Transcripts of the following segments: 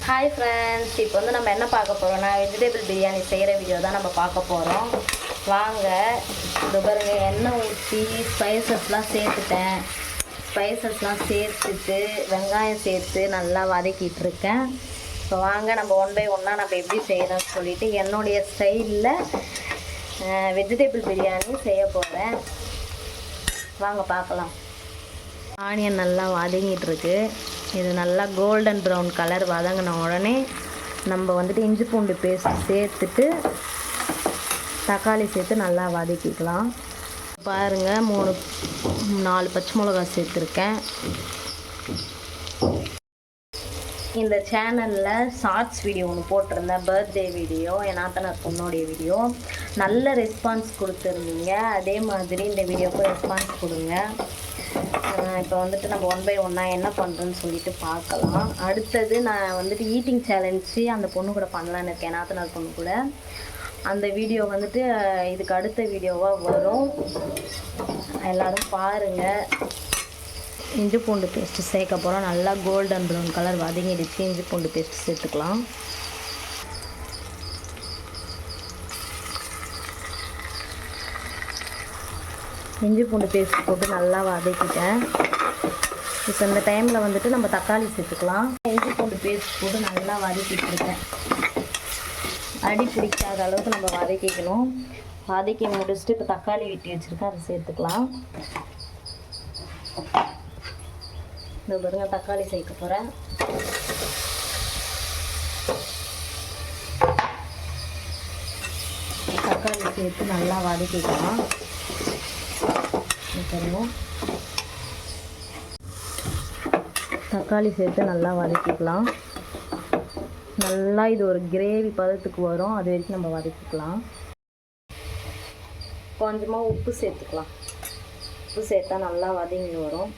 Hi friends, இப்போ வந்து நம்ம என்ன பார்க்க போகிறோம்னா வெஜிடபிள் பிரியாணி செய்கிற வீடியோ தான் நம்ம பார்க்க போகிறோம். வாங்க. இது பாருங்க, எண்ணெய் ஊற்றி ஸ்பைசஸ்லாம் சேர்த்துட்டேன். ஸ்பைசஸ்லாம் சேர்த்துட்டு வெங்காயம் சேர்த்து நல்லா வதக்கிட்டு இருக்கேன். இப்போ வாங்க நம்ம ஒன் பை ஒன்னாக நம்ம எப்படி செய்கிறோம்னு சொல்லிவிட்டு என்னுடைய ஸ்டைலில் வெஜிடபிள் பிரியாணி செய்ய போகிறேன். வாங்க பார்க்கலாம். ஆனியன் நல்லா வதங்கிட்டுருக்கு. இது நல்லா கோல்டன் ப்ரௌன் கலர் வதங்கின உடனே நம்ம வந்துட்டு இஞ்சி பூண்டு பேஸ்ட் சேர்த்துட்டு தக்காளி சேர்த்து நல்லா வதக்கிக்கலாம். பாருங்கள், 4 பச்சை மிளகா சேர்த்துருக்கேன். இந்த சேனலில் ஷார்ட்ஸ் வீடியோ ஒன்று போட்டிருந்தேன், பர்த்டே வீடியோ, என் நாத்தனார் பொண்ணுடைய வீடியோ. நல்ல ரெஸ்பான்ஸ் கொடுத்துருந்தீங்க. அதே மாதிரி இந்த வீடியோவுக்கு ரெஸ்பான்ஸ் கொடுங்க. இப்போ வந்துட்டு நம்ம ஒன் பை ஒன்னாக என்ன பண்ணுறோன்னு சொல்லிட்டு பார்க்கலாம். அடுத்தது நான் வந்துட்டு ஈட்டிங் சேலஞ்சு அந்த பொண்ணு கூட பண்ணலான்னு இருக்கேன், நாத்தனார் பொண்ணு கூட. அந்த வீடியோ வந்துட்டு இதுக்கு அடுத்த வீடியோவாக வரும். எல்லோரும் பாருங்கள். இஞ்சி பூண்டு பேஸ்ட்டு சேர்க்க போகிறோம். நல்லா கோல்டன் ப்ரௌன் கலர் வதங்கிடுச்சு. இஞ்சி பூண்டு பேஸ்ட்டு சேர்த்துக்கலாம். இஞ்சி பூண்டு பேஸ்ட் போட்டு நல்லா வதக்கிட்டேன். இப்போ இந்த டைமில் வந்துட்டு நம்ம தக்காளி சேர்த்துக்கலாம். இஞ்சி பூண்டு பேஸ்ட் போட்டு நல்லா வதக்கிட்டு இருக்கேன். அடி பிடிக்காத அளவுக்கு நம்ம வதக்கிக்கணும். வதக்கி முடிச்சுட்டு இப்போ தக்காளி வெட்டி வச்சுருக்கேன், அதை சேர்த்துக்கலாம். இந்த பாருங்க, தக்காளி சேர்க்க போகிறேன். தக்காளி சேர்த்து நல்லா வதக்கிக்கலாம். தக்காளி சேர்த்து நல்லா வதக்கிக்கலாம். நல்லா இது ஒரு கிரேவி பதத்துக்கு வரும், அது வரைக்கும் நம்ம வதக்கிக்கலாம். கொஞ்சமாக உப்பு சேர்த்துக்கலாம். உப்பு சேர்த்தா நல்லா வதங்கி வரும்.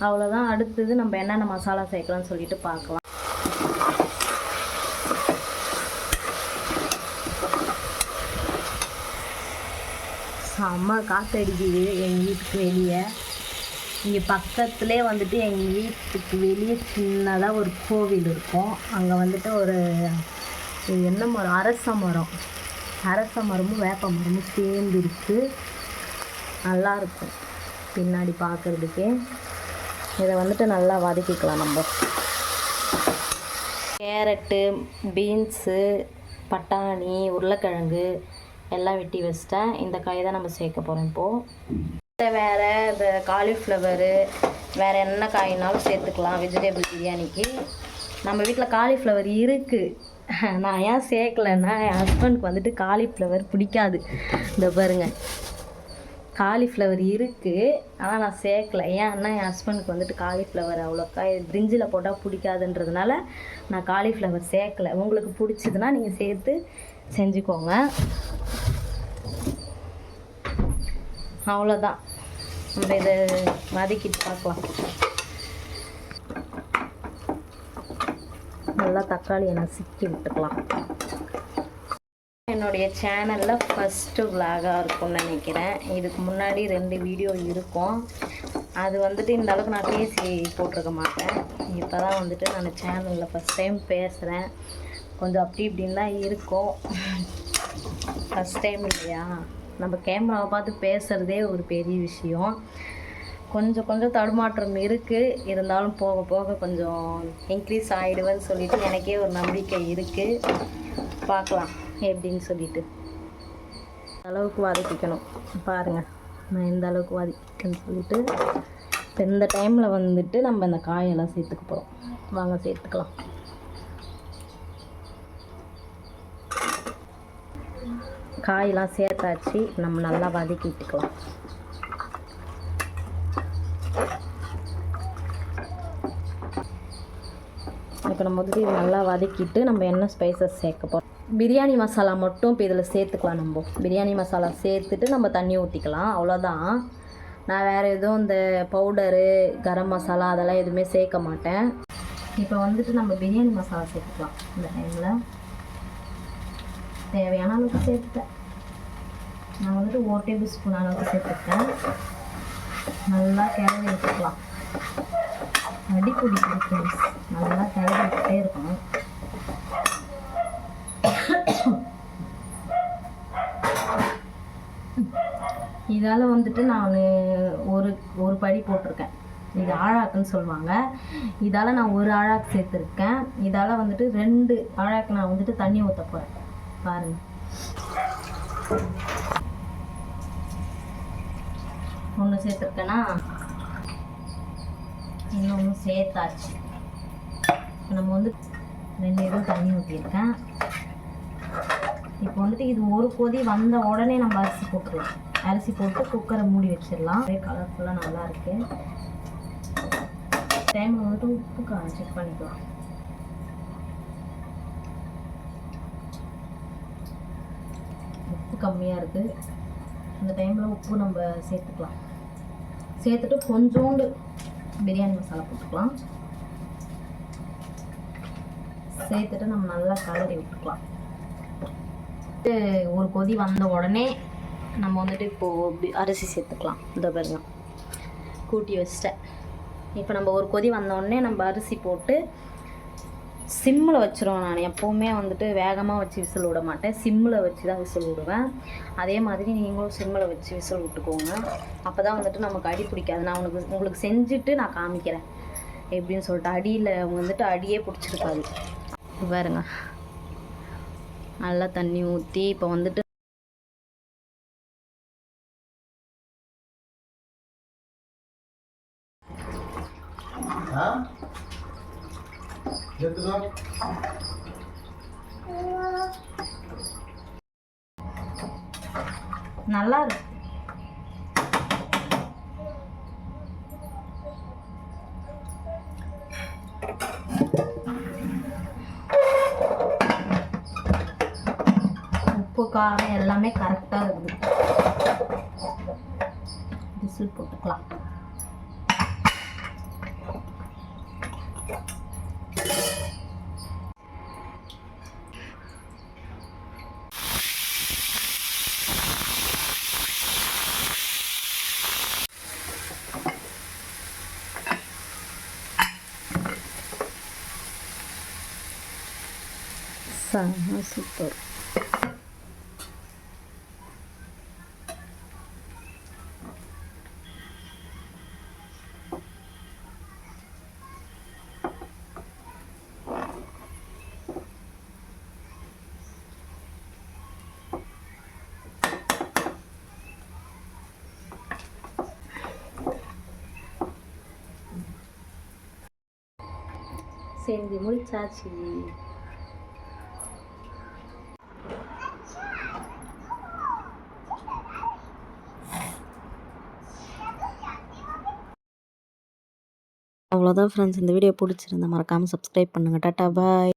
அவ்வளோதான். அடுத்தது நம்ம என்னென்ன மசாலா சேர்க்கலாம்னு சொல்லிட்டு பார்க்கலாம். செம்ம காற்றடிக்குது எங்கள் வீட்டுக்கு வெளியே. இங்கே பக்கத்துலேயே வந்துட்டு எங்கள் வீட்டுக்கு வெளியே சின்னதாக ஒரு கோவில் இருக்கும். அங்கே வந்துட்டு ஒரு என்ன மரம், அரச மரமும் வேப்ப மரமும் சேர்ந்து இருக்குது. நல்லாயிருக்கும் பின்னாடி பார்க்குறதுக்கு. இதை வந்துட்டு நல்லா வதக்கிக்கலாம். நம்ம கேரட்டு, பீன்ஸு, பட்டாணி, உருளைக்கிழங்கு எல்லாம் வெட்டி வச்சிட்டேன். இந்த காய் தான் நம்ம சேர்க்க போகிறோம் இப்போது. வேறு இந்த காலிஃப்ளவரு, வேறு என்ன காயினாலும் சேர்த்துக்கலாம் வெஜிடபிள் பிரியாணிக்கு. நம்ம வீட்டில் காலிஃப்ளவர் இருக்குது. நான் ஏன் சேர்க்கலைன்னா, என் ஹஸ்பண்டுக்கு வந்துட்டு காலிஃப்ளவர் பிடிக்காது. இந்த பாருங்கள், காலிஃப்ளவர் இருக்குது, ஆனால் நான் சேர்க்கலை. ஏன்னா என் ஹஸ்பண்டுக்கு வந்துட்டு காலிஃப்ளவர் அவ்வளோக்கா பிரிஞ்சில் போட்டால் பிடிக்காதுன்றதுனால நான் காலிஃப்ளவர் சேர்க்கலை. உங்களுக்கு பிடிச்சதுன்னா நீங்கள் சேர்த்து செஞ்சுக்கோங்க. அவ்வளோதான். நம்ம இதை வதக்கிட்டு பார்க்கலாம். நல்லா தக்காளியை நசுக்கி விட்டுக்கலாம். என்னுடைய சேனலில் ஃபஸ்ட்டு விலாகாக இருக்கும்னு நினைக்கிறேன். இதுக்கு முன்னாடி 2 வீடியோ இருக்கும். அது வந்துட்டு இந்த அளவுக்கு நான் பேசி போட்டிருக்க மாட்டேன். இப்போ தான் வந்துட்டு நான் சேனலில் ஃபஸ்ட் டைம் பேசுகிறேன். கொஞ்சம் அப்படி இப்படின்னு தான் இருக்கும். ஃபஸ்ட் டைம் இல்லையா, நம்ம கேமராவை பார்த்து பேசுகிறதே ஒரு பெரிய விஷயம். கொஞ்சம் தடுமாற்றம் இருக்குது. இருந்தாலும் போக போக கொஞ்சம் இன்க்ரீஸ் ஆகிடுவேன்னு சொல்லிட்டு எனக்கே ஒரு நம்பிக்கை இருக்குது. பார்க்கலாம் எப்படின்னு சொல்லிட்டு. அளவுக்கு வதக்கிக்கணும். பாருங்கள், நான் இந்த அளவுக்கு வதக்கிக்கன்னு சொல்லிட்டு இப்போ இந்த டைமில் வந்துட்டு நம்ம இந்த காயெல்லாம் சேர்த்துக்க போகிறோம். வாங்க சேர்த்துக்கலாம். காயெல்லாம் சேர்த்தாச்சு. நம்ம நல்லா வதக்கிட்டுக்கலாம். இப்போ நம்ம வந்துட்டு இது நல்லா வதக்கிட்டு நம்ம என்ன ஸ்பைசஸ் சேர்க்க போகிறோம். பிரியாணி மசாலா மட்டும் இப்போ இதில் சேர்த்துக்கலாம். நம்ம பிரியாணி மசாலா சேர்த்துட்டு நம்ம தண்ணி ஊற்றிக்கலாம். அவ்வளோதான். நான் வேறு எதுவும் இந்த பவுடரு, கரம் மசாலா அதெல்லாம் எதுவுமே சேர்க்க மாட்டேன். இப்போ வந்துட்டு நம்ம பிரியாணி மசாலா சேர்த்துக்கலாம். இந்த டைமில் தேவையான அளவுக்கு சேர்த்துட்டேன். நான் வந்துட்டு 1 டேபிள் ஸ்பூன் அளவுக்கு சேர்த்துருக்கேன். நல்லா கிளறி விட்டுக்கலாம். அடிப்பொடி ஃப்ரெண்ட்ஸ், நல்லா கிளறிக்கிட்டே இருக்கணும். இதால் வந்துட்டு நான் ஒரு படி போட்டிருக்கேன். இது ஆழாக்குன்னு சொல்லுவாங்க. இதால் நான் ஒரு ஆழாக்கு சேர்த்துருக்கேன். இதால் வந்துட்டு 2 ஆழாக்கு நான் வந்துட்டு தண்ணி ஊற்ற போகிறேன். பாருங்கள், ஒன்று சேர்த்துருக்கேன்னா இன்னொன்று சேர்த்தாச்சு. நம்ம வந்து 2 இதுவும் தண்ணி ஊற்றிருக்கேன். இப்போ வந்துட்டு இது ஒரு கொதி வந்த உடனே நம்ம அரிசி போட்டுடலாம். அரிசி போட்டு குக்கரை மூடி வச்சிடலாம். அதே கலர்ஃபுல்லாக நல்லா இருக்கு. டைமில் வந்துட்டு உப்பு காரம் செக் பண்ணிக்கலாம். உப்பு கம்மியாக இருக்குது. அந்த டைமில் உப்பு நம்ம சேர்த்துக்கலாம். சேர்த்துட்டு கொஞ்சோண்டு பிரியாணி மசாலா போட்டுக்கலாம். சேர்த்துட்டு நம்ம நல்லா கலரி விட்டுக்கலாம். ஒரு கொதி வந்த உடனே நம்ம வந்துட்டு இப்போது அரிசி சேர்த்துக்கலாம். இந்த பாருங்க, கூட்டி வச்சிட்டேன். இப்போ நம்ம ஒரு கொதி வந்த உடனே நம்ம அரிசி போட்டு சிம்மில் வச்சுருவோம். நான் எப்போவுமே வந்துட்டு வேகமாக வச்சு விசில் விட மாட்டேன். சிம்மில் வச்சு தான் விசில் விடுவேன். அதே மாதிரி நீங்களும் சிம்மில் வச்சு விசில் விட்டுக்கோங்க. அப்போ தான் வந்துட்டு நமக்கு அடி பிடிக்காது. நான் உங்களுக்கு செஞ்சுட்டு நான் காமிக்கிறேன் எப்படின்னு சொல்லிட்டு. அடியில் வந்துட்டு அடியே பிடிச்சிருக்காது. பாருங்க, நல்லா தண்ணி ஊற்றி இப்போ வந்துட்டு நல்லா இருக்கு. உப்பு காரம் எல்லாமே கரெக்டாக இருக்குது. விசில் போட்டுக்கலாம். சூப்பர். செஞ்சு முடிச்சாச்சு. அவ்வளோதான் ஃப்ரெண்ட்ஸ். இந்த வீடியோ பிடிச்சிருந்தா மறக்காமல் சப்ஸ்கிரைப் பண்ணுங்கள். டாட்டா பாய்.